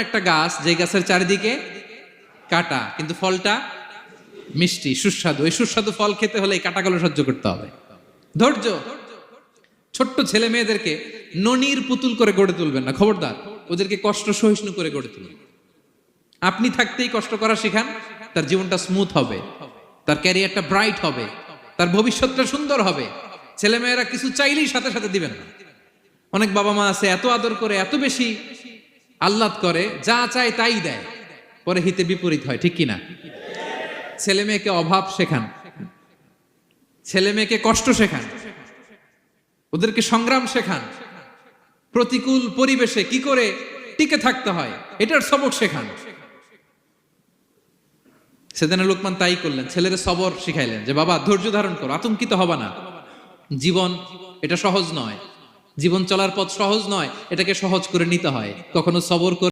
একটা গাছ যে গাছের চারিদিকে কাটা, কিন্তু ফলটা মিষ্টি সুস্বাদু। এই সুস্বাদু ফল খেতে হলে এই কাটাগুলো সহ্য করতে হবে। ধৈর্য। ছোট্ট ছেলে মেয়েদেরকে ননির পুতুল করে গড়ে তুলবেন না, খবরদার। ওদেরকে কষ্ট সহিষ্ণু করে গড়ে তুলবেন। আপনি থাকতেই কষ্ট করা শিখান, তার জীবনটা স্মুথ হবে, তার ক্যারিয়ারটা ব্রাইট হবে, তার ভবিষ্যৎটা সুন্দর হবে। ছেলেমেয়েরা কিছু চাইলেই সাথে সাথে দিবেন না। অনেক বাবা মা আছে এত আদর করে, এত বেশি আহ্লাদ করে, যা চায় তাই দেয়, পরে হিতে বিপরীত হয়, ঠিক কিনা? ছেলে মেয়েকে অভাব শেখান, ছেলে মেয়েকে কষ্ট শেখান, ওদেরকে সংগ্রাম শেখান, প্রতিকূল পরিবেশে কি করে টিকে থাকতে হয় এটার সবক শেখান। সেদিন লোকমান তাই করলেন, ছেলের সবর শিখাইলেন যে বাবা ধৈর্য ধারণ করো, আতঙ্কিত হবা না। জীবন এটা সহজ নয়, জীবন চলার পথ সহজ নয়, এটাকে সহজ করে নিতে হয়। কখনো সবর করে